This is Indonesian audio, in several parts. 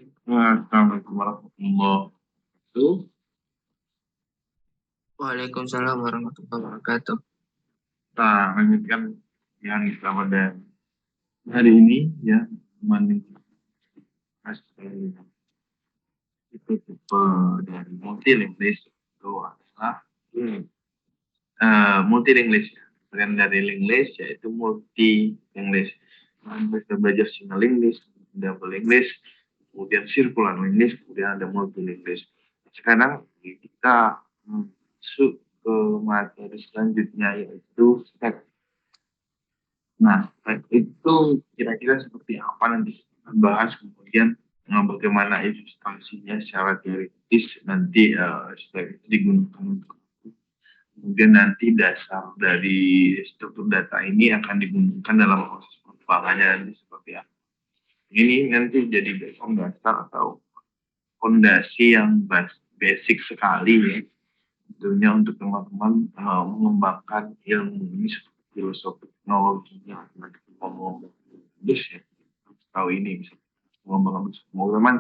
Assalamualaikum warahmatullahi wabarakatuh. Waalaikumsalam warahmatullahi wabarakatuh. Kita lanjutkan yang kita pada hari ini ya, hasil itu tipe dari multilingualis itu adalah multilingualis. Bagian dari lingualis yaitu multilingualis. Kita belajar single linguist, double linguist, kemudian circular linguist, kemudian ada multilingualis. Sekarang kita masuk ke materi selanjutnya yaitu teks. Nah, itu kira-kira seperti apa nanti kita bahas kemudian bagaimana ilustrasinya secara teoritis nanti setelah itu digunakan untuk kemudian nanti dasar dari struktur data ini akan digunakan dalam proses pengembangannya nanti seperti apa. Ini nanti jadi background dasar atau fondasi yang basic sekali ya tentunya untuk teman-teman mengembangkan ilmu ini seperti filosofi teknologinya ngomong terus ya tahu ini bisa mengembangkan semua teman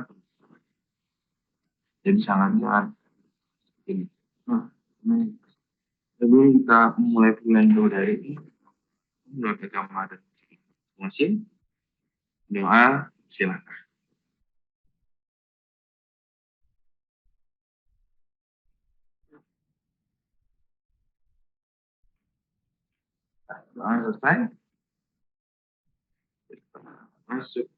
jadi sangat ini. Nah, sebelum kita mulai belajar dari ini menurut agama dan masing doa silakan. Doa selesai masuk.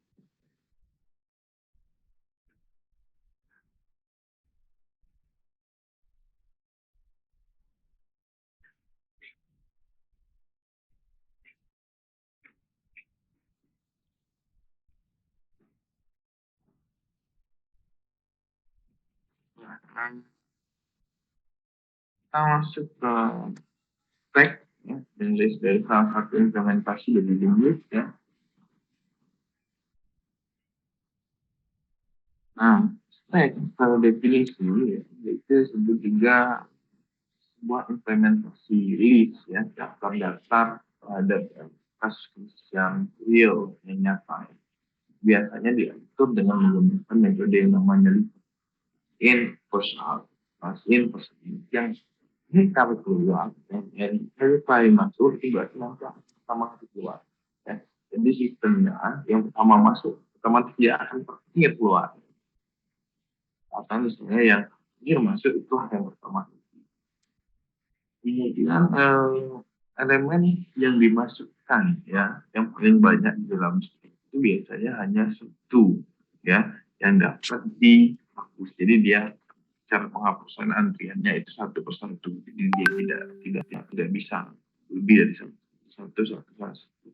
Nah, kita masuk ke teks ya, dan dari salah satu implementasi dari linguist ya. Nah, teks kalau definisi ya, itu disebut juga sebuah implementasi list ya daftar-daftar terhadap kasus yang real yang nyata. Biasanya diatur dengan menggunakan metode yang namanya in post out, pas in post in yang ini kalau keluar dan verify masuk itu berarti nanti pertama kali keluar ya. Jadi sistemnya yang pertama masuk pertama tidak akan pernah keluar atau misalnya yang terakhir masuk itu yang pertama. Kemudian elemen yang dimasukkan ya yang paling banyak di dalam itu biasanya hanya satu ya yang dapat dihapus. Jadi dia cara penghapusan antriannya itu satu persatu. Jadi dia tidak bisa lebih dari satu satu satu.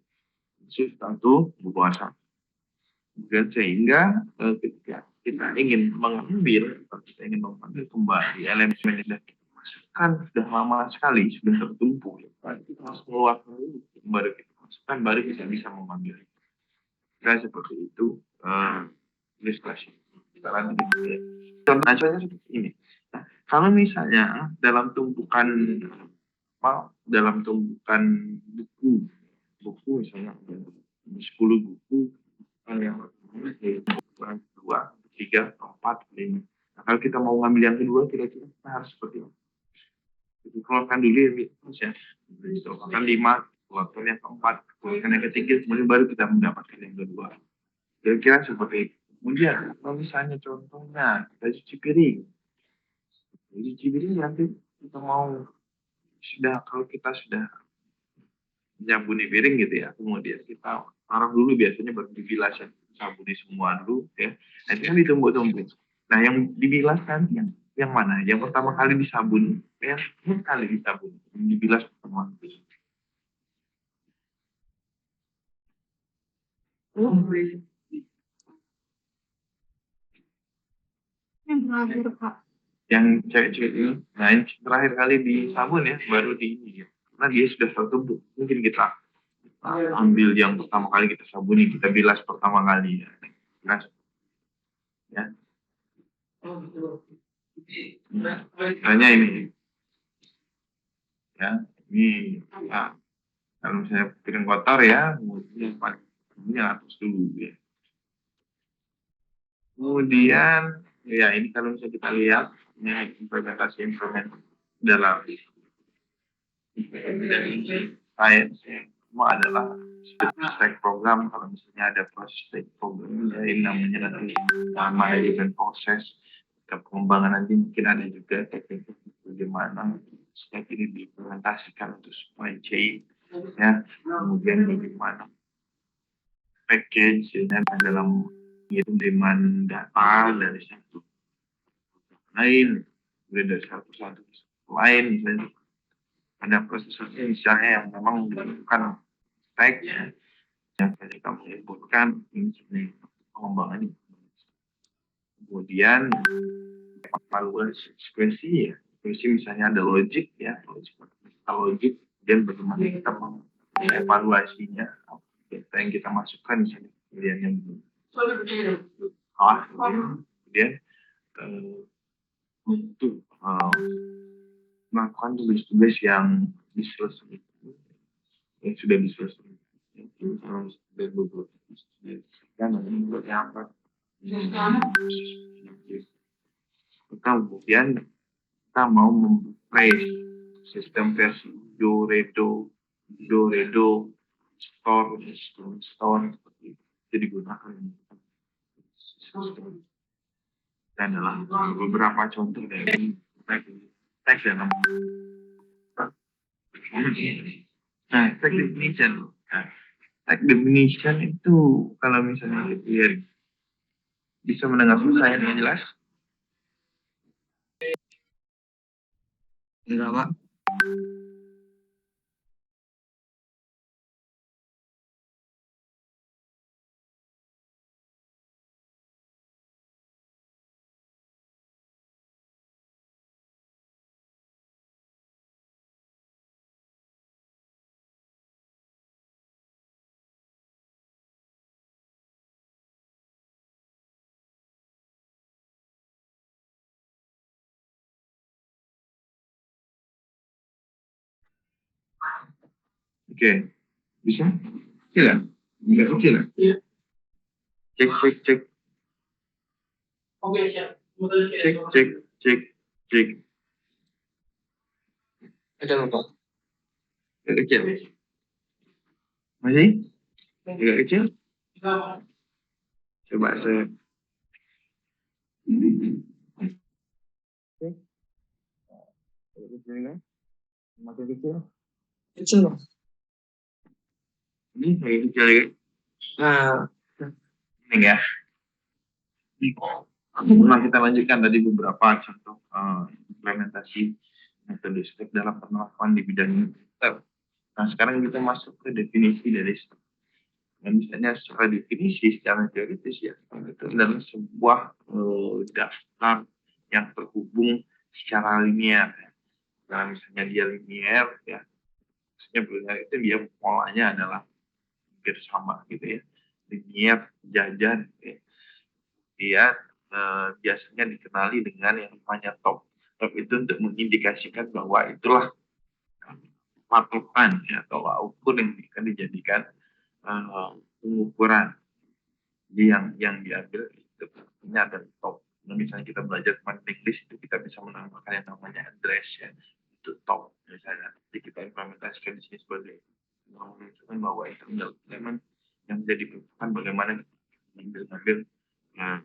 Satu bukan satu. Dan sehingga ketika kita ingin mengambil kembali elemen yang sudah kita masukkan sudah lama sekali sudah tertumpu ya, kita harus mengeluarkan dulu baru kita masukkan baru kita bisa mengambil. Nah seperti itu ilustrasi. Kita lanjut ya. Contohnya seperti ini. Nah, kalau misalnya dalam tumpukan dalam tumpukan buku misalnya ada 10 buku yang pertama dua tiga empat lima. Nah, kalau kita mau ngambil yang kedua kira-kira kita harus seperti apa? Jadi keluarkan dulu ya keluarkan lima keluarkan yang keempat keluarkan yang ketiga kemudian baru kita mendapatkan yang kedua kira-kira seperti itu. Kemudian kalau misalnya contohnya kita cuci piring nanti kita mau sudah kalau kita sudah nyambuni piring gitu ya kemudian kita taruh dulu biasanya baru dibilas ya sabuni semua dulu ya nah itu kan ditumbuk-tumbuk nah yang dibilas kan yang mana yang pertama kali disabun yang kali disabun yang dibilas pertama kali yang terakhir Pak yang cewek-cewek ini nah yang terakhir kali disabun ya baru di ini ya karena dia sudah tertumbuk mungkin kita ambil yang pertama kali kita sabuni kita bilas pertama kali ya bilas ya hanya ini ya ini ya, kalau misalnya piring kotor ya kemudian ini hapus dulu ya Kemudian, ya ini kalau misalnya kita lihat, ini implementasi dalam science semua adalah stack program. Kalau misalnya ada proses stack program, ya ini namanya nanti manajemen proses ke pengembangan. Nanti mungkin ada juga teknik bagaimana stack ini diimplementasikan untuk supply chain, ya. Kemudian bagaimana package ya, dalam pengiriman data dari satu lain, kemudian dari satu lain, misalnya ada proses misalnya yang memang membutuhkan tag ya, yang tadi kamu sebutkan ini pengembangan ini. Kemudian evaluasi sequensi ya, sequensi misalnya ada logic ya, logic dan bagaimana kita mengevaluasinya data yang kita masukkan misalnya kemudian yang kemudian untuk melakukan tugas-tugas yang diselesaikan, yang sudah diselesaikan, dan beberapa dan apa kemudian kita mau memplace sistem versi do redo store seperti itu digunakan dan adalah beberapa contoh dari teks dalam tag definition. Tag definition itu kalau misalnya lihat bisa mendengar saya dengan jelas? Enggak, Pak. Oke, bisa? Kecil ya? Enggak kecil ya? Iya. Cek. Oke, siap. Cek. Ada nggak, Pak? Agak kecil. Masih? Agak kecil? Coba saya. Oke. Kecil kan? Makin kecil. Kecil, Pak. Ini agak kecil lagi. Nah, Ini ya. Nah, kita lanjutkan tadi beberapa contoh implementasi metode step dalam penerapan di bidang step. Nah, sekarang kita masuk ke definisi dari step. Nah, misalnya secara definisi, secara teoritis ya, itu adalah sebuah daftar yang terhubung secara linear. Nah, misalnya dia linear ya, maksudnya linear itu dia polanya adalah hampir sama gitu ya, linear jajan ya. Dia biasanya dikenali dengan yang namanya top. Top itu untuk mengindikasikan bahwa itulah patokan ya, atau ukur yang akan dijadikan pengukuran. Jadi yang diambil itu artinya ada top. Nah, misalnya kita belajar tentang English itu kita bisa menambahkan yang namanya address ya, itu top misalnya. Jadi kita implementasikan di sini sebagai menunjukkan bahwa itu adalah elemen yang menjadi patokan bagaimana mengambil nah,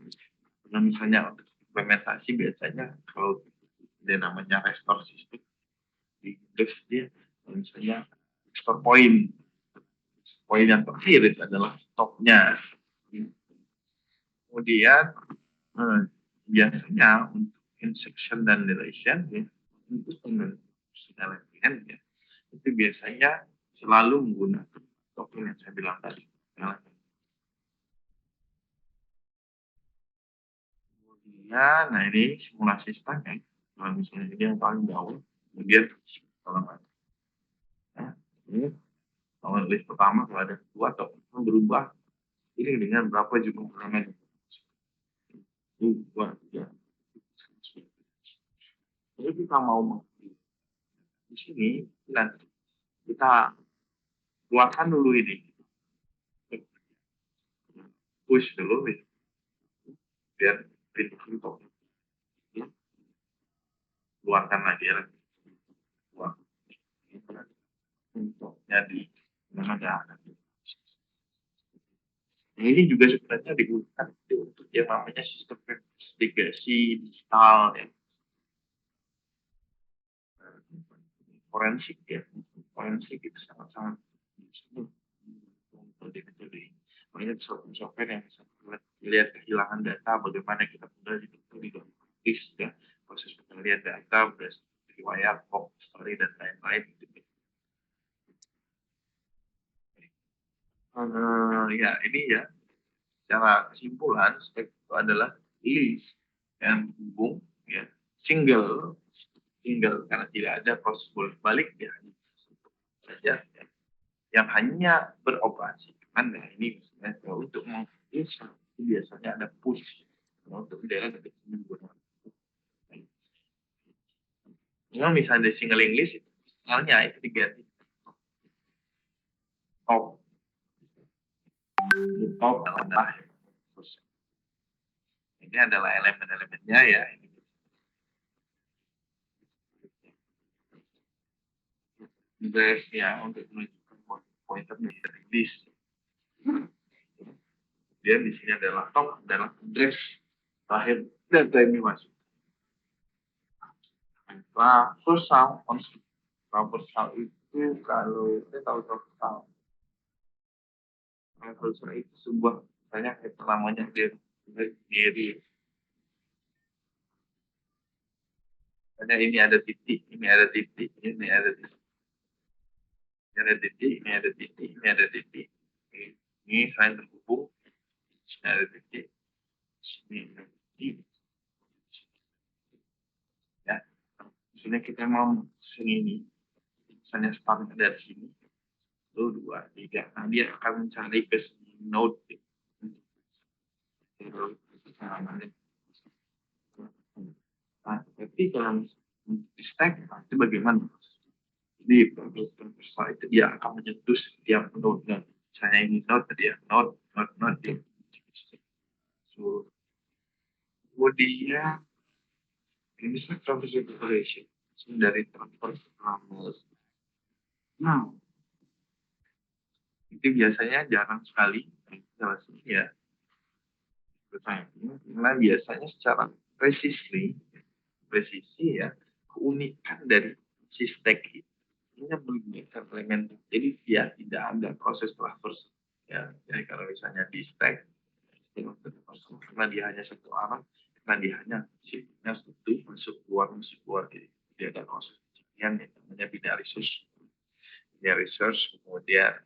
misalnya untuk implementasi biasanya kalau dia namanya restore system di Windows dia misalnya restore poin yang terakhir itu adalah stopnya. Kemudian biasanya untuk insertion dan deletion ya, untuk penelitian ya, itu biasanya selalu menggunakan token yang saya bilang tadi. Kemudian, nah ini simulasi stack ya. Kalau misalnya ini yang paling jauh, kemudian kalau nah, ini kalau list pertama kalau ada dua atau berubah ini dengan berapa jumlah elemen dua ya. Jadi kita mau di sini nanti kita keluarkan dulu ini push dulu ya. kemudian untuk keluarkan lagi ya, keluar untuk jadi ada. Nah, ini juga sebenarnya digunakan untuk yang namanya sistem investigasi digital ya, forensik ya, forensik itu sangat-sangat untuk metode makanya software yang bisa melihat kehilangan data, bagaimana kita mudah didokteris ya, proses penggalian data, riwayat, pop, story dan lain-lain gitu. Ya ini ya, secara kesimpulan spek itu adalah list yang hubung ya, single karena tidak ada proses bolak-balik ya, hanya saja ya, yang hanya beroperasi. Cuman ya ini misalnya kalau untuk menginstalasi itu biasanya ada push untuk daerah dari menggunakan. Kalau misalnya ada single list, misalnya itu diganti top, di top adalah push. Ini adalah elemen-elemennya ya. Address ya untuk menunjukkan pointer dari list. Kemudian di sini adalah top adalah address terakhir data ini masuk. Traversal konsep. Traversal itu kalau saya tahu traversal itu sebuah misalnya namanya dari misalnya ini ada titik, ini ada titik, ini ada titik, ini ada titik, ini ada titik, ini ada titik. Ini saling terhubung, ini ada titik, ini ada titik. Ya, misalnya kita mau sini ini, misalnya start dari sini, 1, 2, 3. Nah, dia akan mencari ke node. Nah, tapi kalau di stack itu bagaimana? Jadi setelah itu dia akan menyentuh setiap node-nya. Misalnya ini node tadi ya, node ya. So, kemudian ini transfer operation dari transfer nah, itu biasanya jarang sekali ya. Karena biasanya secara presisi ya, keunikan dari si stack ini menggunakan elemen, jadi dia tidak ada proses traverse ya. Jadi kalau misalnya di stack karena dia hanya satu arah, karena dia hanya shiftnya satu masuk keluar, jadi tidak ada proses yang namanya binary search, kemudian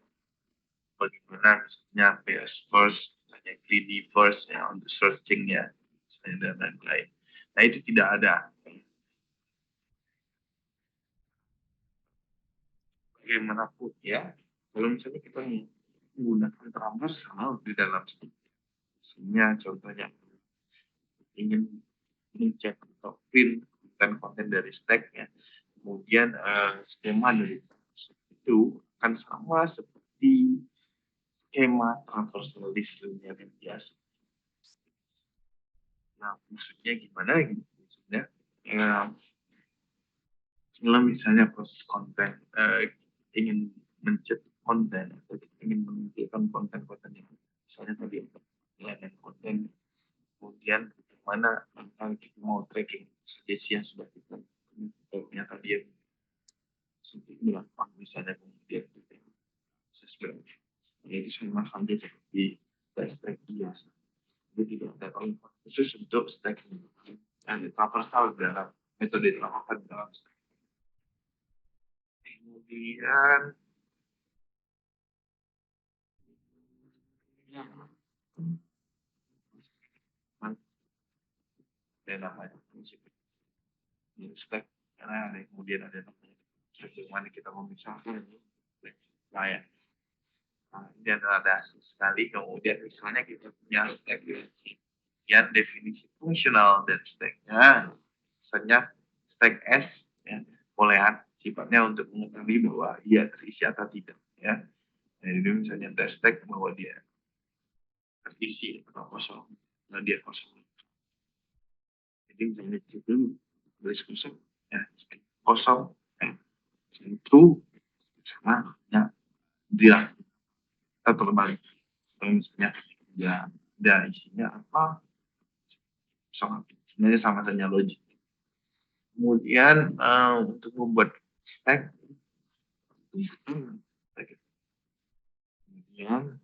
bagaimana misalnya PS first, misalnya greedy first ya untuk searching ya, dan lain-lain. Nah itu tidak ada. Bagaimanapun ya, kalau misalnya kita menggunakan transversal di dalam misalnya contohnya ingin mengecek atau print konten dari stack ya, kemudian skema dari itu akan sama seperti skema transversal listnya yang biasa. Nah, maksudnya gimana gitu? Maksudnya, ya, kalau misalnya proses konten ingin mencetak konten atau ingin menunjukkan konten-konten yang misalnya tadi elemen konten, kemudian bagaimana tentang kita mau tracking sugesti yang sudah kita ternyata dia bilang misalnya kemudian sesuai jadi sama saja seperti stack biasa. Jadi tidak ada khusus untuk stack yang traversal dalam metode traversal dalam stack. Kemudian ada namanya prinsip stack karena ada kemudian ada namanya bagaimana kita memisahkan saya. Nah, ini adalah dasar sekali. Kemudian misalnya kita punya stack yang definisi fungsional dan stacknya misalnya stack S ya, boolean sifatnya untuk mengetahui bahwa dia terisi atau tidak ya. Jadi misalnya stack bahwa dia terisi atau kosong, nah dia kosong. Jadi misalnya di situ tulis kosong, ya kosong, true sama ya dia atau terbalik. Kalau misalnya ya ada isinya apa, sama sebenarnya sama saja logik. Kemudian untuk membuat tag, kemudian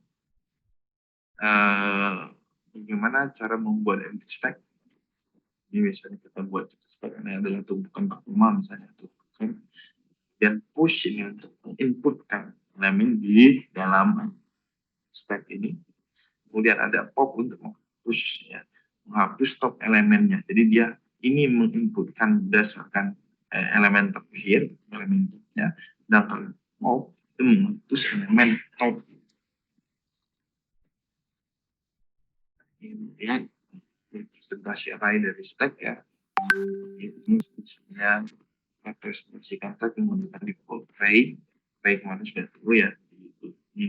bagaimana cara membuat empty stack? Ini misalnya kita buat stack ini adalah tumpukan pertama misalnya tumpukan, dan push ini untuk inputkan elemen di dalam stack ini. Kemudian ada pop untuk menghapus ya, menghapus top elemennya. Jadi dia ini menginputkan berdasarkan elemen terakhir, elemennya, sedangkan pop itu menghapus elemen top. Kemudian representasi array dari stack ya, ini sebenarnya representasikan stack yang menggunakan default array kemarin sudah tahu ya, ini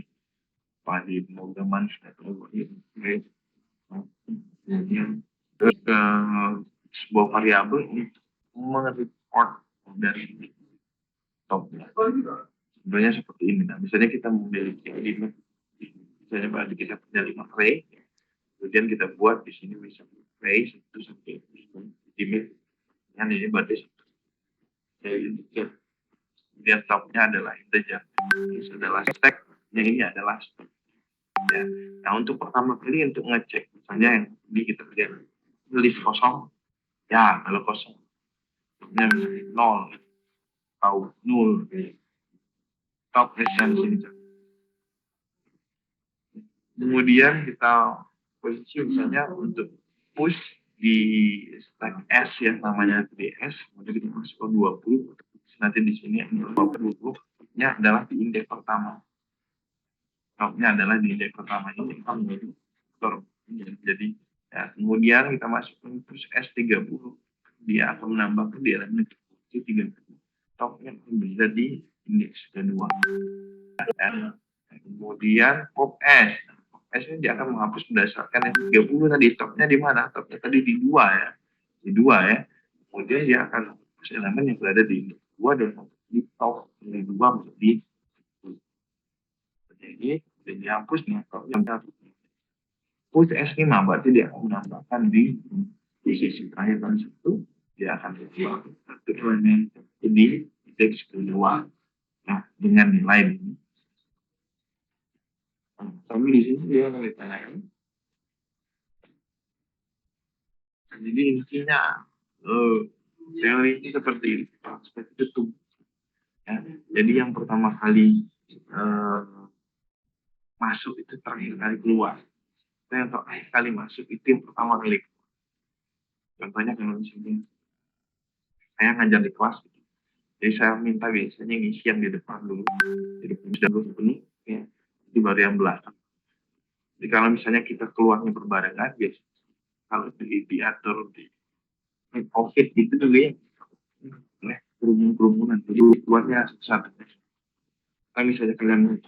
di pemrograman sudah tahu array. Kemudian sebuah variabel untuk merecord dari topnya. Sebenarnya seperti ini. Nah, misalnya kita memiliki limit, misalnya pada kita punya 5 array, kemudian kita buat di sini misalnya array 1 sampai limit, yang ini berarti integer. Kemudian topnya adalah integer. Ini adalah stack, yang ini adalah stack. Ya. Nah, untuk pertama kali untuk ngecek, misalnya yang ini kita lihat list kosong, ya kalau kosong, misalnya 0 atau 0, top esensi. Kemudian kita posisi misalnya untuk push di stack S ya, namanya DS, kemudian kita masuk ke 20, nanti di sini 20 nya adalah di indeks pertama. Topnya adalah di indeks pertama ini kita menjadi store. Jadi ya, kemudian kita masuk ke push S30, dia akan menambahkan di elemen 30. Topnya berada di indeks kedua. Dan kemudian pop S. S ini dia akan menghapus berdasarkan yang 30 tadi. Topnya di mana? Topnya tadi di 2 ya. Di 2 ya. Kemudian dia akan menghapus elemen yang berada di indeks 2 dan di top dari 2 menjadi 1. Jadi dihapus nih topnya. Push S5 berarti dia akan menambahkan di sisi terakhir dan 1. Dia akan menambahkan satu elemen di indeks kedua. Nah, dengan nilai ini. Kami di sini dia menanyakan. Jadi intinya teori ini seperti ini, aspek itu. Ya. Jadi yang pertama kali masuk itu terakhir kali keluar. Yang terakhir kali masuk itu yang pertama kali. Contohnya kalau misalnya saya ngajar di kelas, jadi saya minta biasanya ngisi yang di depan dulu, di depan sudah penuh, ya, itu baru yang belakang. Jadi kalau misalnya kita keluarnya berbarengan, biasa kalau diatur di COVID gitu dulu ya, kerumunan, jadi keluarnya satu. Kalau misalnya kalian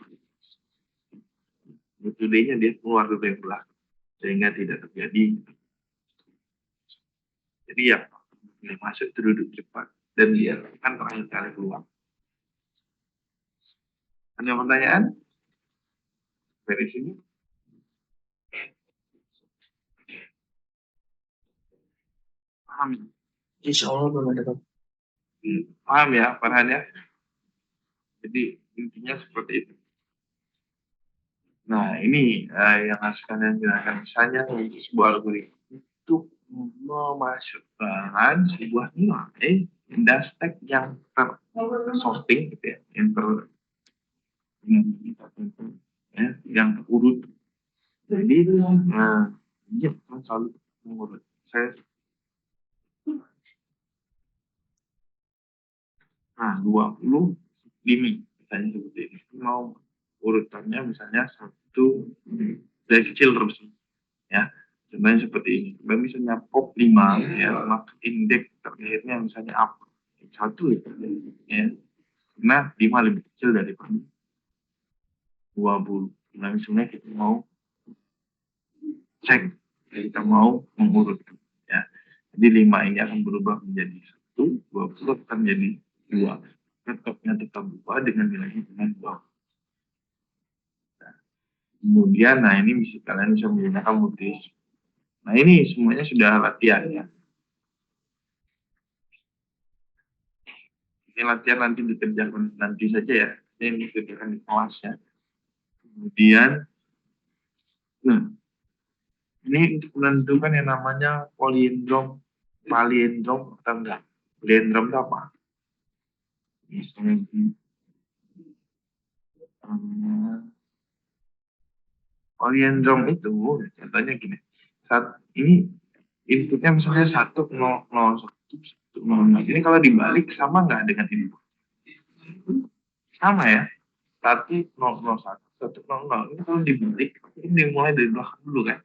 today-nya dia keluar dari belakang, sehingga tidak terjadi. Jadi ya, dia masuk itu duduk cepat, dan dia kan terakhir kali keluar. Ada pertanyaan? Dari sini? Paham? Insya Allah belum ada. Paham ya, Farhan ya? Jadi intinya seperti itu. Nah, ini yang harus kalian jelaskan. Misalnya sebuah algoritma itu memasukkan sebuah nilai dan stack yang tersorting gitu ya, yang terurut. Jadi dia kan selalu mengurut. Saya 20 limit misalnya seperti ini. Mau urutannya misalnya satu dari kecil terus ya. Contohnya seperti ini. Misalnya pop 5 ya, maka indeks terakhirnya misalnya apa? 1 ya. Karena 5 lebih kecil daripada 20. Nah, misalnya kita mau cek, kita mau mengurut ya. Jadi 5 ini akan berubah menjadi 1, 20 akan menjadi 2. Tetapnya tetap 2 dengan nilainya dengan 2. Nah, kemudian, nah ini kalian bisa menggunakan multiplication. Nah ini semuanya sudah latihan ya. Ini latihan nanti dikerjakan nanti saja ya. Ini dikerjakan di kelas ya. Kemudian, nah, ini untuk menentukan yang namanya palindrom atau enggak. Palindrom itu apa? Misalnya palindrom itu contohnya gini. Ini inputnya misalnya 1, 0, 0, 1, 1, 0, 0. Ini kalau dibalik sama nggak dengan input? Sama ya. 1, 0, 0, 1, 1, 0, 0. Ini kalau dibalik, ini dimulai dari belakang dulu kan.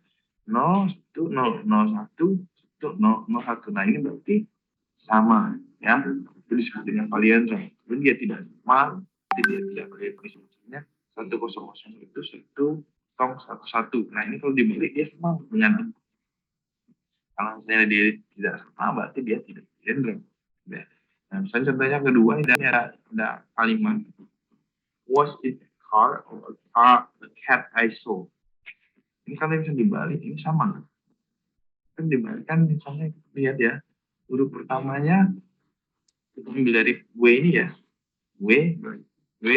0, 1, 0, 0, 1, 1, 0, 0, 1. Nah ini berarti sama ya. Itu disebut dengan palindrom. Tapi dia tidak sama, jadi dia tidak pakai misalnya 100 itu 1, 1, 1. Nah ini kalau dibalik dia sama dengan, kalau misalnya dia tidak sama berarti dia tidak palindrom. Ya. Nah, misalnya contohnya kedua ini ada kalimat was it car or a cat I saw. Ini kalau bisa dibalik ini sama kan, dibalik kan misalnya lihat ya, huruf pertamanya kita ambil dari W ini ya, W, W,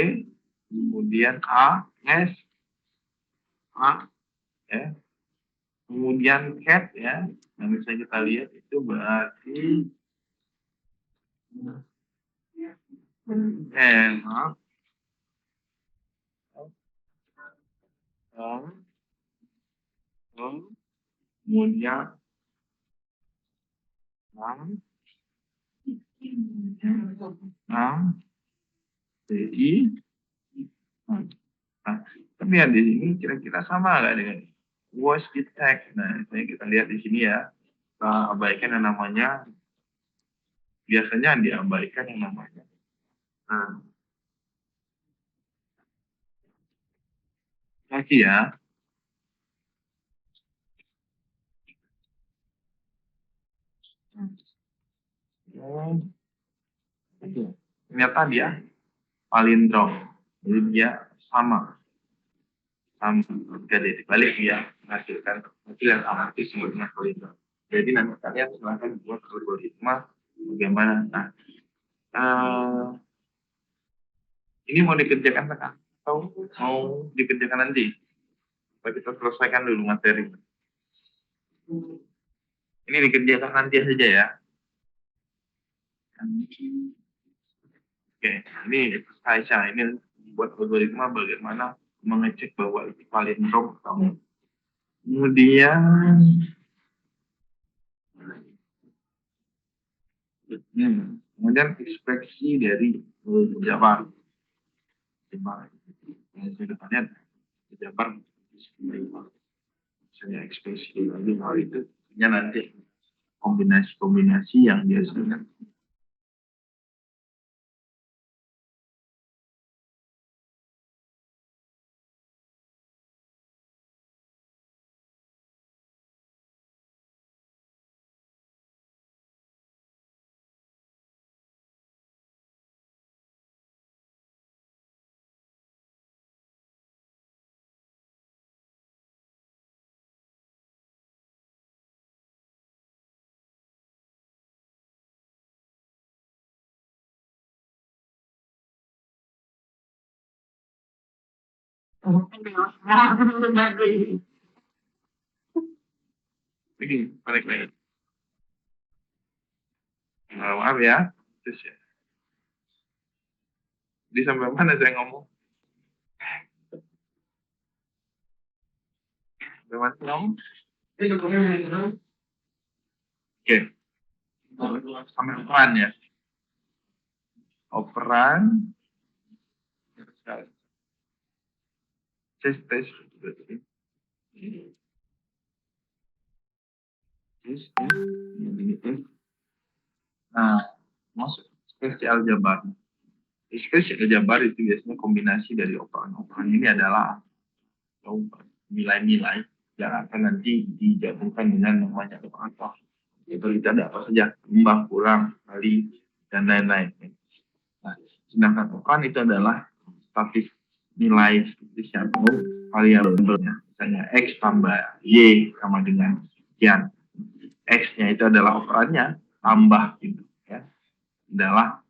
kemudian A, S, A, ya, kemudian cat ya. Nah misalnya kita lihat itu berarti maaf, kemudian DI. Nah, tapi lihat di sini kira-kira sama nggak dengan was it tag. Nah, misalnya kita lihat di sini ya, kita abaikan yang namanya, biasanya diabaikan yang namanya. Nah, lagi ya. Ternyata dia palindrom. Jadi dia sama. Jika dia dibalik dia menghasilkan hasil yang sama, itu sebutnya palindrom. Jadi nanti kalian silahkan buat algoritma bagaimana. Nah, ini mau dikerjakan sekarang atau mau dikerjakan nanti? Kita selesaikan dulu materi. Ini dikerjakan nanti saja ya. Oke, ini exercise ini buat algoritma bagaimana mengecek bahwa itu palindrom kamu. Kemudian ekspresi dari Jabar. Yang sudah kalian Jabar misalnya ekspresi dari hal itu nanti kombinasi-kombinasi yang dihasilkan. Begini, balik lagi. Maaf ya, terus ya. Di sampai mana saya ngomong? Sampai ngomong? Oke. Sampai operan ya. Operan. Tes. Nah, masuk ekspresi aljabar. Ekspresi aljabar itu biasanya kombinasi dari operan-operan ini adalah nilai-nilai yang akan nanti digabungkan dengan namanya operator. Itu ada apa saja, tambah, kurang, kali, dan lain-lain. Nah, sedangkan operan itu adalah statis nilai statistik atau variabelnya. Misalnya X tambah Y sama dengan sekian. X-nya itu adalah operannya, tambah gitu ya. Adalah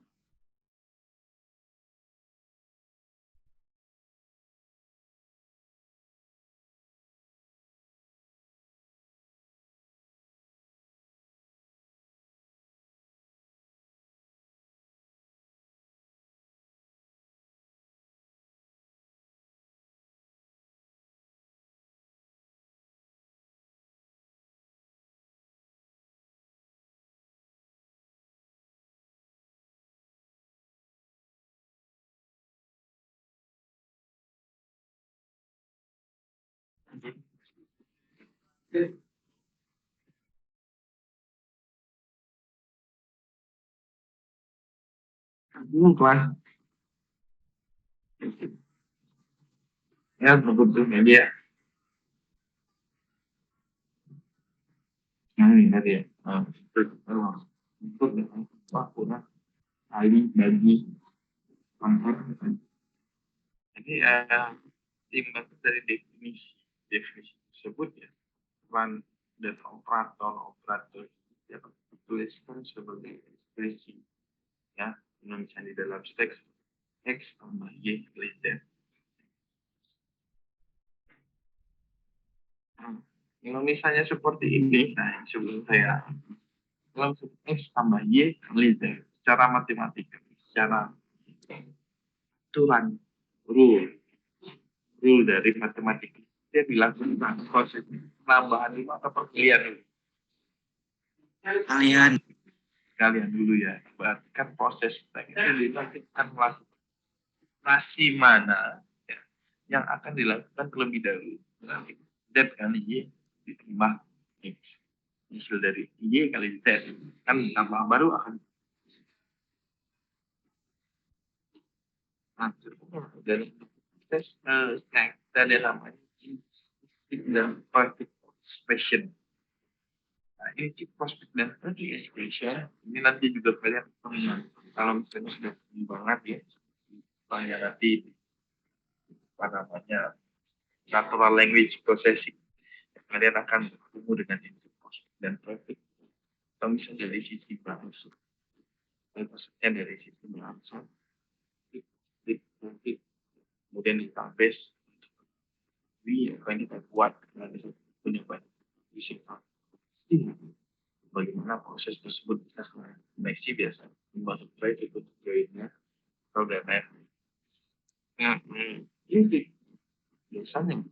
kelas ya sebetulnya dia. Nah, ini tadi ya. Untuk kurang kali bagi angka. Jadi timbang dari definisi tersebut ya, peran dan operator ya dituliskan sebagai ekspresi ya, misalnya di dalam teks X tambah Y kali Z. Kalau misalnya seperti ini, nah sebelum saya kalau X tambah Y kali Z secara matematika, secara aturan rule dari matematika, dia dilakukan proses penambahan itu atau perkalian dulu. Kalian dulu ya, berarti kan proses itu dilakukan melakukan operasi mana ya, yang akan dilakukan terlebih dahulu. Nanti Z kali Y ditambah X. Hasil dari Y kali Z kan tambah baru akan dari tes ada namanya dan prospect expression. Nah, ini chip prospect dan expression ini nanti juga kalian kalau misalnya sudah banget ya, banyak nanti apa namanya natural language processing, kalian akan bertemu dengan chip prospect dan prospect. Kalau misalnya dari sisi bahasa, maksudnya dari sisi bahasa, kemudian ditambah apa yang kita buat punya banyak visi. Bagaimana proses tersebut bisa seleksi biasa membantu baik ikut joinnya programnya. Ini biasanya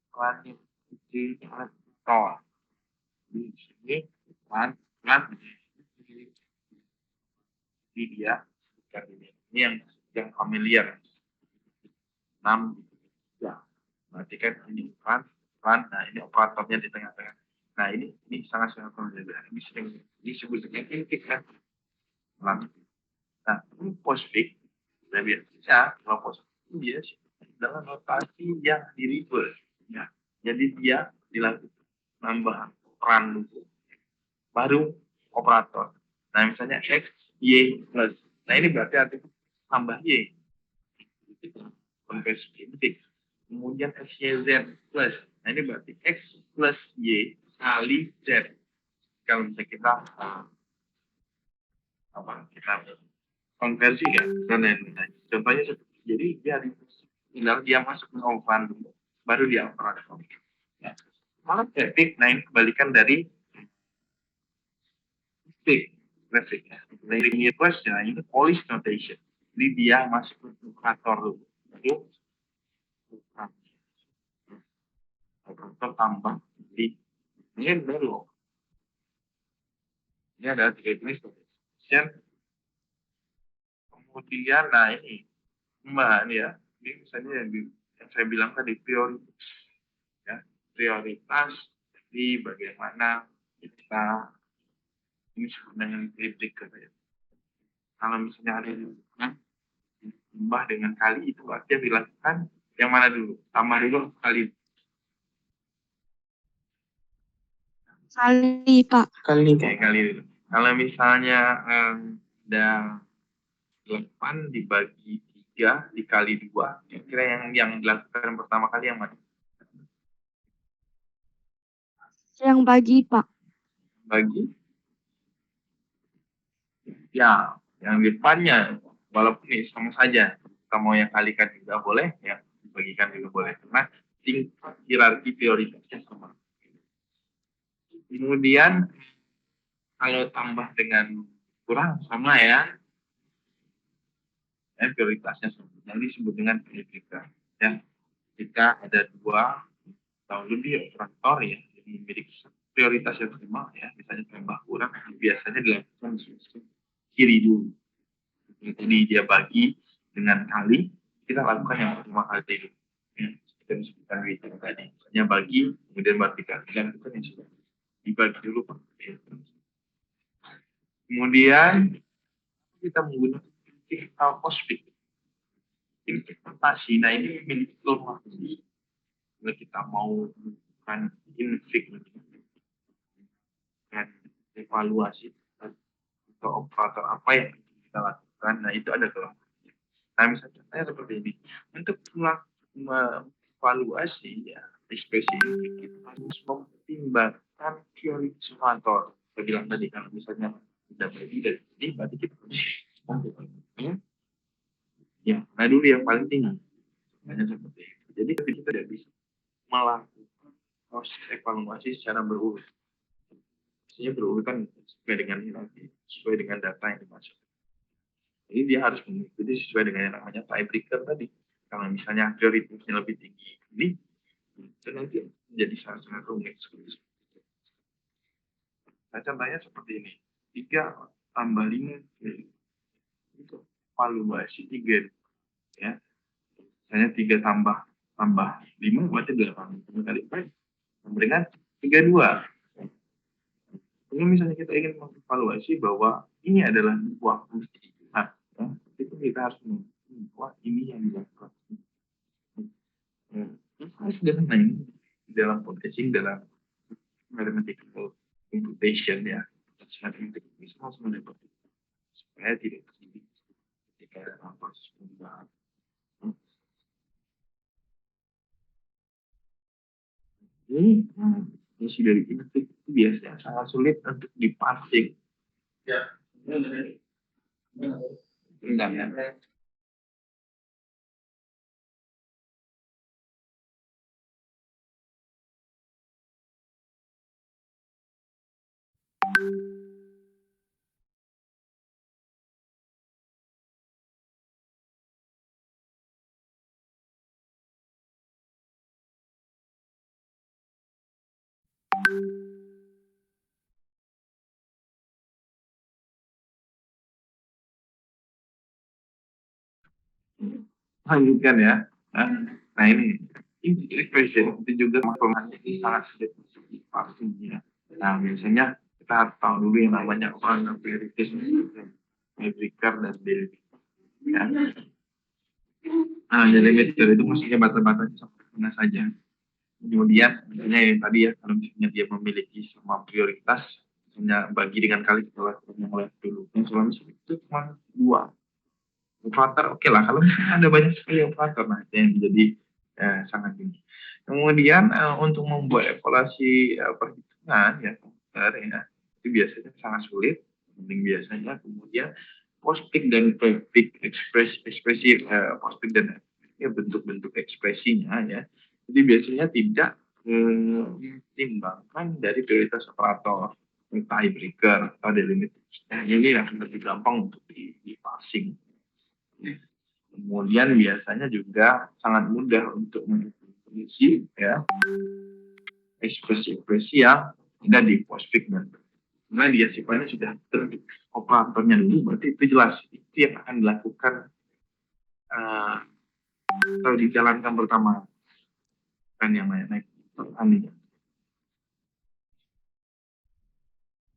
pelan di tol di sini pelan di dia ini yang familiar 6 ya, berarti kan ini pelan, nah ini operatornya di tengah-tengah. Nah ini sangat-sangat familiar, ini sering disebut dengan intik kan pelan. Nah ini postfix, nah biasanya kalau postfix dia dalam notasi yang di reverse ya, jadi dia dilakukan nambah peran dulu baru operator. Nah misalnya X Y plus, nah ini berarti artinya tambah Y konversi intik. Kemudian X Y Z plus, nah ini berarti X plus Y kali Z. Kalau misalnya kita kita konversi ya dan lain-lain. Contohnya seperti jadi tinggal dia masuk ke oven dulu, baru dia operator. Ya. Malah traffic, nah ini kebalikan dari stick traffic ya. Dari request ya ini polish notation. Jadi dia masuk ke operator dulu, baru operator tambah di ini baru. Ini ada 3 jenis notation. Kemudian nah ini Mbak ini ya, ini misalnya yang saya bilang tadi prioritas ya, prioritas di bagaimana kita ini sebenarnya triplik ya. Kalau misalnya ada yang tambah dengan kali itu berarti yang dilakukan yang mana dulu? Tambah dulu kali. Kali, Pak. Kali, Oke, Pak. kali dulu. Kalau misalnya ada 8 dibagi 3 dikali 2, kira-kira yang dilakukan pertama kali yang mana? Yang bagi, Pak. Bagi? Ya, yang depannya. Walaupun ini sama saja. Kita mau yang kalikan juga boleh, ya bagikan juga boleh. Karena tingkat hierarki prioritasnya sama. Kemudian kalau tambah dengan kurang sama ya, prioritasnya sama. Yang disebut dengan prioritas. Ya, jika ada 2 atau lebih operator ya yang memiliki prioritas yang sama ya, misalnya tambah kurang, biasanya dilakukan kiri dulu. Jadi dia bagi dengan kali, kita lakukan yang pertama kali dulu. Ya, kita disebutkan itu tadi. Misalnya bagi, kemudian bagi kali, lakukan yang sudah dibagi dulu Pak. Kemudian kita menggunakan digital postfix. Interpretasi, nah ini memiliki informasi. Kalau kita mau melakukan infik dan evaluasi atau operator apa yang kita lakukan, nah itu ada kelemahannya. Nah misalnya saya seperti ini, untuk evaluasi ya ekspresi kita harus mempertimbangkan teori operator. Saya bilang tadi kalau misalnya tidak bagi dari ini, berarti kita harus mempertimbangkan ya, nah dulu yang paling tinggi. Hanya seperti itu. Jadi kita tidak bisa melakukan proses evaluasi secara berurut. Maksudnya berurut kan sesuai dengan hierarki, sesuai dengan data yang dimasukkan. Jadi dia harus mengikuti sesuai dengan yang namanya tiebreaker tadi. Kalau misalnya prioritasnya lebih tinggi ini, itu nanti menjadi sangat-sangat rumit. Nah, contohnya seperti ini. 3 tambah 5 itu evaluasi 3 ya. Misalnya 3 tambah 5 berarti 8 kali 4 sama dengan 32. Kalau misalnya kita ingin mengevaluasi bahwa ini adalah sebuah musibah, ya, itu kita harus mengetahui bahwa ini yang dilakukan. Harus sederhana ini dalam podcasting, dalam mathematical computation ya, matematik ini harus mendapat supaya tidak terjadi ketika proses pembuatan. Ini isi dari infik itu biasanya sangat sulit untuk diparsing. Ya. Enggak ya. Lanjutkan ya. Nah ini expression itu juga informasi sangat sulit pastinya. Nah biasanya kita harus tahu dulu yang namanya orang prioritas, metriker dan delimiter. Ya. Nah, delimiter itu maksudnya batas-batasnya sampai mana saja. Kemudian misalnya yang tadi ya, kalau misalnya dia memiliki semua prioritas, misalnya bagi dengan kali kita lakukan yang lain dulu. Yang selama itu cuma 2 operator, oke lah. Kalau misalnya ada banyak sekali operator, nah itu yang menjadi sangat tinggi. Kemudian untuk membuat evaluasi perhitungan ya komputer ya, itu biasanya sangat sulit. Penting biasanya kemudian postfix dan prefix ekspresi postfix dan ya, bentuk-bentuk ekspresinya ya. Jadi biasanya tidak mempertimbangkan dari prioritas operator, tiebreaker atau delimiter. Nah, ini akan lebih gampang untuk di-parsing. Kemudian biasanya juga sangat mudah untuk mengisi ya ekspresi-ekspresi yang ada di postfix dan karena dia sifatnya sudah operatornya dulu, berarti itu jelas itu yang akan dilakukan atau dijalankan pertama kan yang naik pertanian.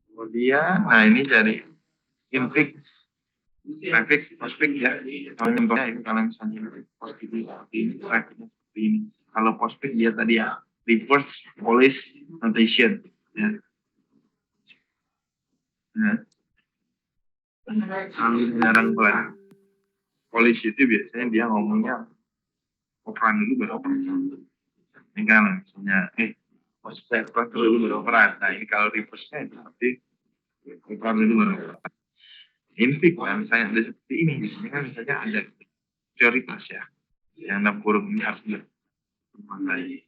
Kemudian, nah ini dari infik traffic postfix ya. Contohnya ini kalau misalnya postfix ini trafficnya seperti ini. Kalau postfix dia tadi ya reverse police notation ya. jarang banget. Polisi itu biasanya dia ngomongnya operan dulu baru operan. Ini kan misalnya, maksudnya operan dulu baru operan. Nah ini kalau reverse-nya itu seperti operan dulu baru operan. Infik lah, misalnya ada seperti ini. Misalnya ada prioritas ya. Yang dalam kurung ini harus dipakai.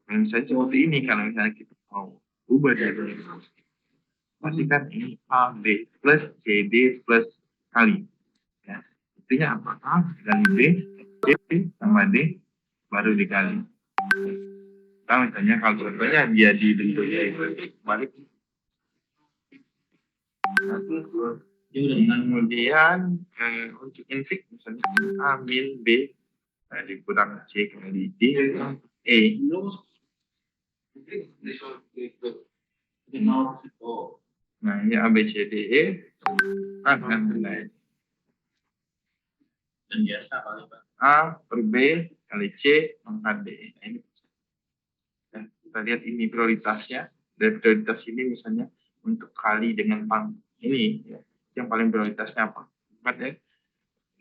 Misalnya seperti ini, kalau misalnya kita mau ubah dari pasti kan ini A, B plus C, D plus kali. Ya. Artinya apa? A dikali B, C sama D baru dikali. Nah, misalnya kalau contohnya dia di bentuknya itu balik. Kemudian untuk infik misalnya A min B dikurang C kali D E. Nah ini A B C D E akan naik. Dan biasa A per B kali C pangkat D. Nah, ini kita lihat ini prioritasnya. Dan prioritas ini misalnya untuk kali dengan ini ya. Yang paling prioritasnya apa? 4 ya.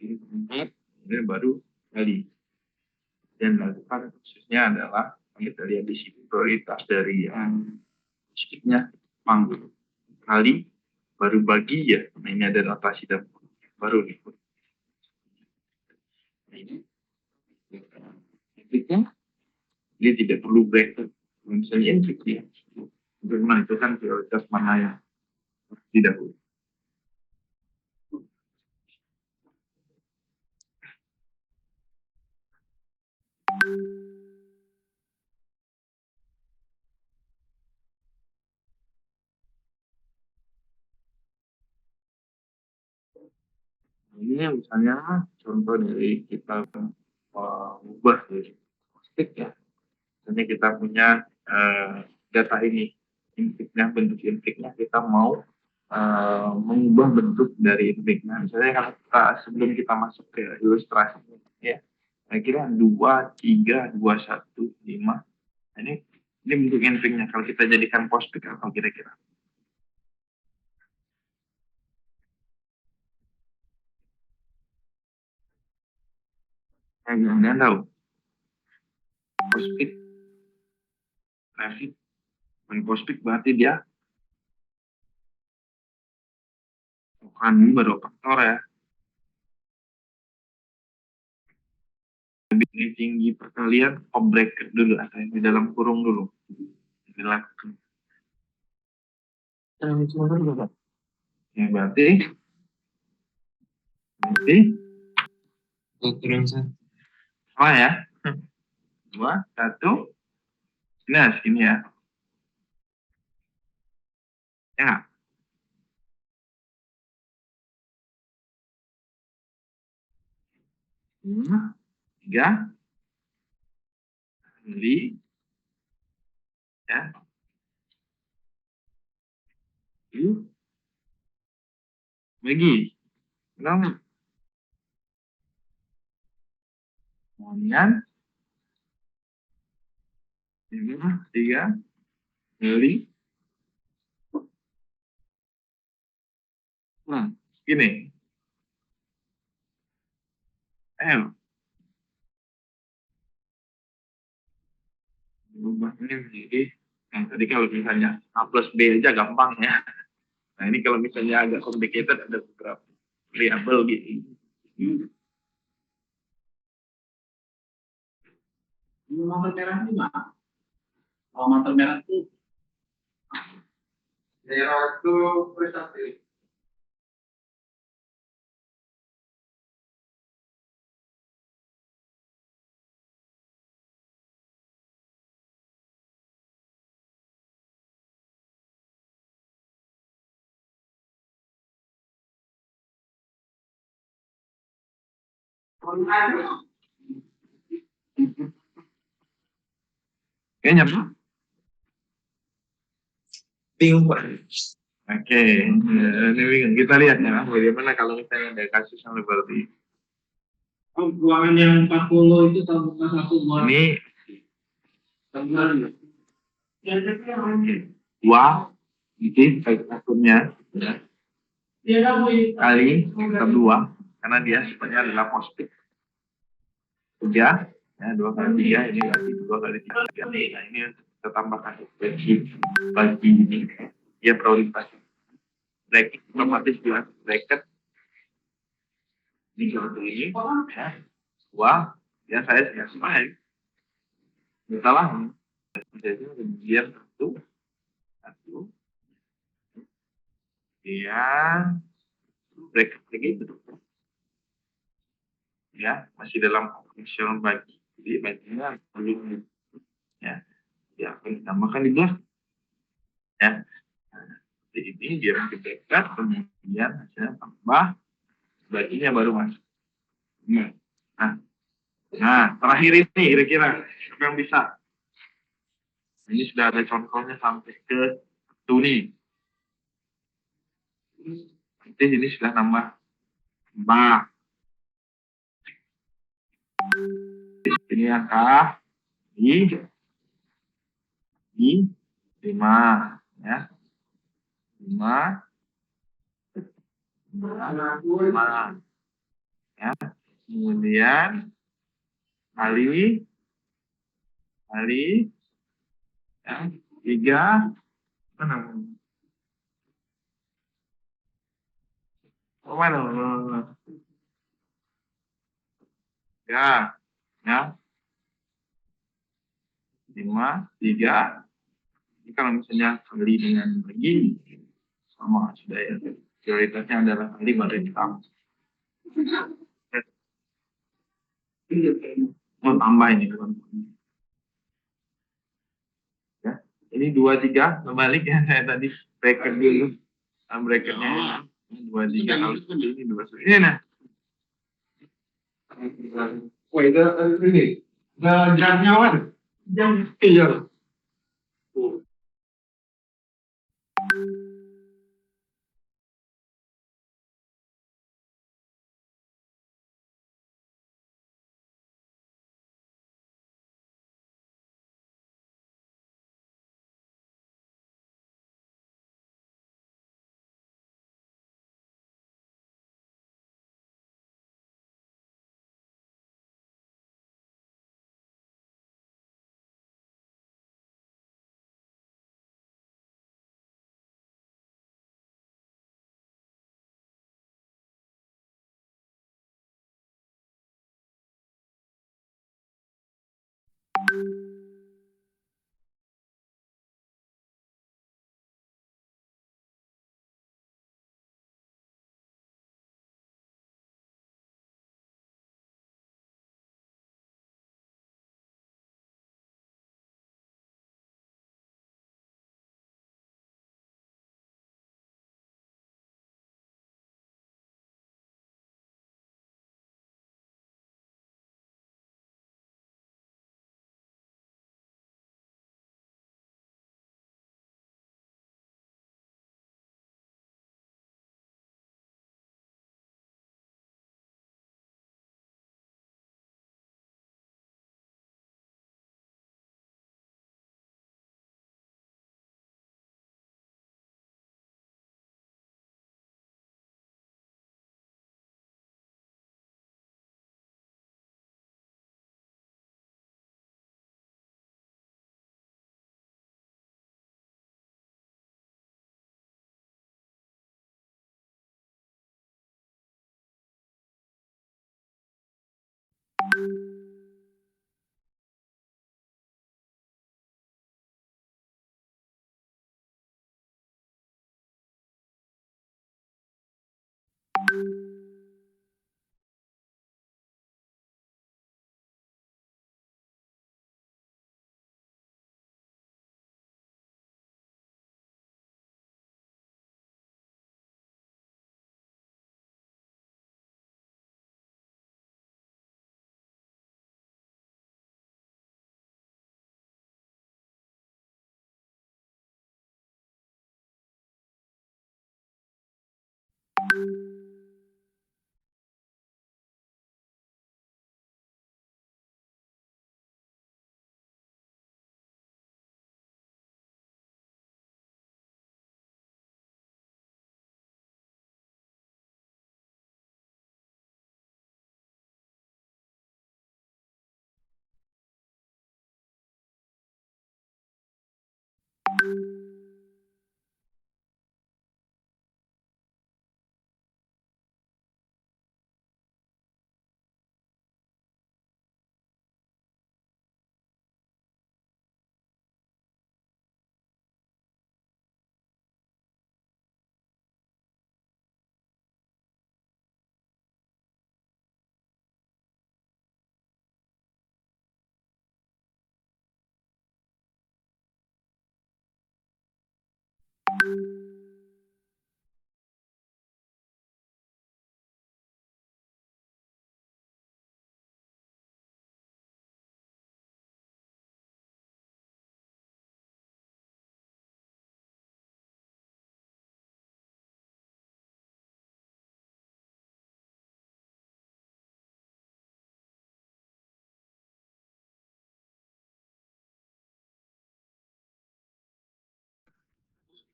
Ini 4, kemudian baru kali. Dan lakukan khususnya adalah kita lihat di sini prioritas dari yang sedikitnya kali baru bagi ya. Nah, ini ada notasi dan baru nih. Nah, ini infiknya dia tidak perlu bracket. Misalnya infik ya. Untuk menentukan prioritas mana yang tidak boleh. Ini misalnya contoh dari kita mengubah dari stick ya. Misalnya kita punya data ini, infiknya, bentuk infiknya, kita mau mengubah bentuk dari infik. Nah, misalnya kalau kita sebelum kita masuk ke ilustrasi ya, kira-kira 2, 3, 2, 1, 5. Ini bentuk infiknya. Kalau kita jadikan postfix apa kira-kira? Kalian tahu? Postfix, grafik, postfix berarti dia bukan baru faktor ya. Lebih tinggi perkalian bracket dulu atau yang di dalam kurung dulu dilakukan. Ya berarti kurang satu. apa ya? 2, 1. Nah, sini ya. Ya. Nah, 3 kali ya. Bagi. Kenapa? Kemudian 3 kali. Nah, gini. Berubah ini menjadi tadi kalau misalnya A plus B aja gampang ya. Nah ini kalau misalnya agak complicated ada beberapa variabel gitu. Motor merah itu mana? Kalau motor merah itu daerah itu prestasi. Kayaknya Pak. Bingung Pak. Oke, ini bingung. Kita lihat ya bagaimana kalau misalnya ada kasus yang seperti Ruangan yang 40 itu tahun buka satu bulan. ini. Dua, ini baik akunnya. Ya. kali kedua, karena dia sifatnya adalah positif. 3, ya 2 kali 3, ini lagi 2 kali 3. Nah ini kita tambahkan bagi ini, dia prioritas. Bracket otomatis dia bracket ini satu ini, ya 2, ya saya spesifikasi. Salah, jadi kemudian satu, dia bracket lagi itu. Ya masih dalam fungsional bagi, jadi baginya belum, ya akan ditambahkan di belakang, ya. Jadi ini dia bracket, kemudian hasilnya tambah, baginya baru masuk. Nah terakhir ini kira-kira siapa yang bisa? Ini sudah ada contohnya sampai ke satu nih. Nanti ini sudah nambah 4. Ini angka di 5, ya 5, ya kemudian kali ya 3, mana ya 5, 3. Ini kalau misalnya kali dengan bagi sama sudah, ya prioritasnya adalah kali baru ditambah. Mau tambah ini ya, ini 2, 3 kembali ya, saya tadi bracket dulu, bracketnya 2, 3 kalau ini 2 ini. Nah Wait, ini jamnya apa? Jam iya.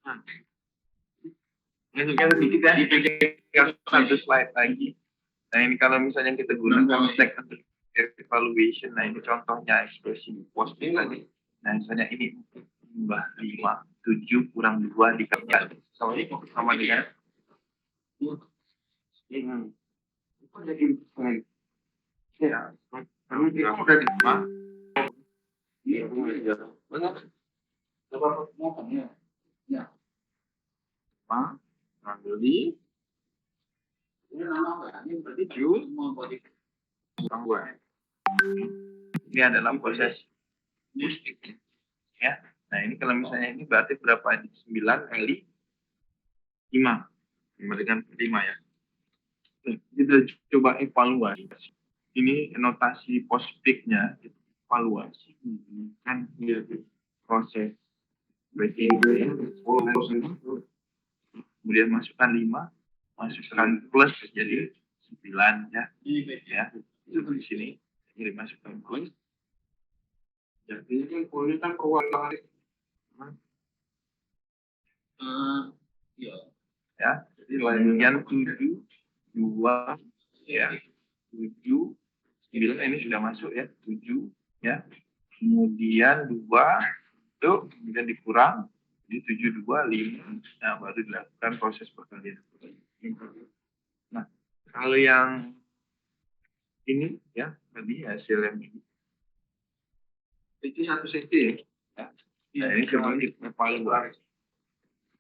Nah, lanjutkan sedikit ya, tinggal satu slide lagi. Nah ini kalau misalnya kita gunakan tag untuk evaluation, nah ini contohnya ekspresi positif tadi. Nah misalnya ini jumlah 5, 7 kurang 2 dikalikan sama dengan itu jadi ya, kalau kita udah di 5, iya benar. Coba mau ya, Pak, ambil di ini nama ini berarti jus mau body kurang 2. Ini adalah proses musik ya. Nah ini kalau misalnya ini berarti berapa ini? 9 kali 5 memberikan 5 ya. Nah, kita coba evaluasi. Ini notasi positifnya evaluasi kan proses berarti kemudian masukkan 5, masukkan plus jadi 9 ya. Ya, itu di sini jadi masukkan plus. Jadi kan kulit kan keluar ya, jadi bagian 7, 2 ya, 7, 9 ini sudah masuk ya, 7 ya, kemudian 2 itu kemudian dikurang jadi 7, 2, 5, nah baru dilakukan proses perkalian. Nah kalau yang ini ya tadi hasil yang ini itu 1 cm ya. Nah ini coba kita evaluasi.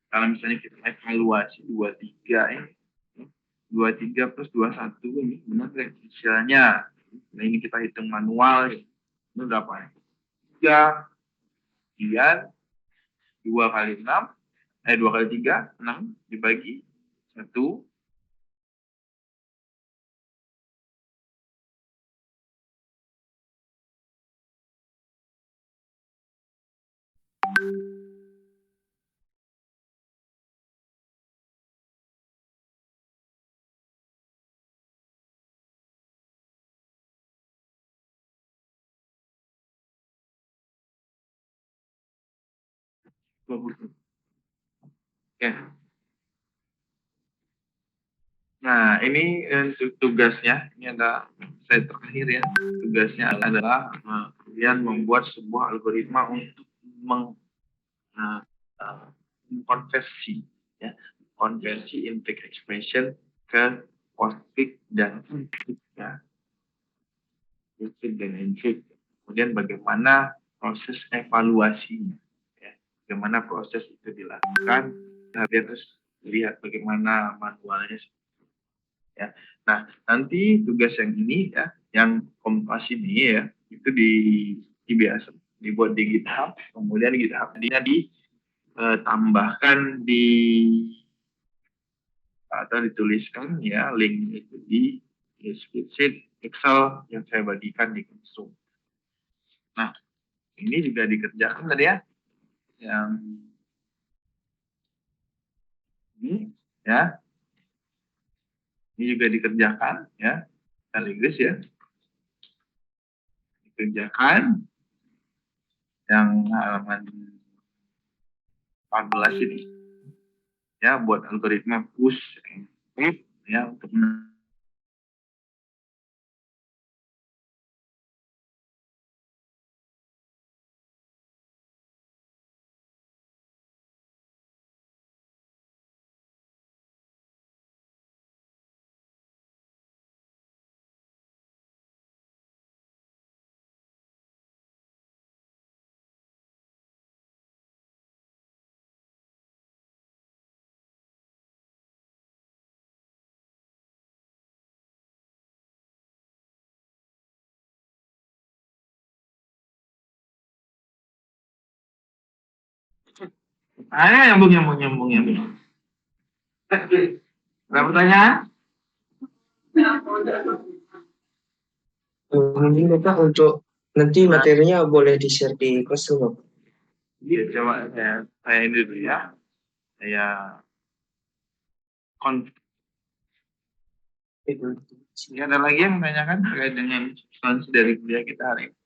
Kalau misalnya kita evaluasi 23 ini 23 plus 21 ini benar nggak hasilnya. Nah ini kita hitung manual ini berapa? 3 kemudian 2 kali 6 2 kali 3 6 dibagi 1 20. Oke. Nah, ini tugasnya, ini ada slide terakhir ya. Tugasnya adalah kalian membuat sebuah algoritma untuk mengkonversi ya, konversi intake expression ke postfix dan infix ya. Infix dan infix. Kemudian bagaimana proses evaluasinya ya. Bagaimana proses itu dilakukan, kalian harus lihat bagaimana manualnya ya. Nah, nanti tugas yang ini ya, yang kompas ini ya, itu biasa dibuat di GitHub, kemudian di GitHub tadinya ditambahkan di atau dituliskan ya link itu di spreadsheet Excel yang saya bagikan di Classroom. Nah, ini juga dikerjakan tadi ya, yang ini ya, ini juga dikerjakan ya, sekaligus ya, dikerjakan yang halaman 14 ini ya buat algoritma push and pull ya untuk Ayo nyambung. Ada pertanyaan? Ini Bapak untuk nanti materinya boleh di-share di kelas dulu, Bapak. Iya, coba saya ini dulu ya. Saya ada lagi yang menanyakan terkait dengan substansi dari kuliah kita hari ini?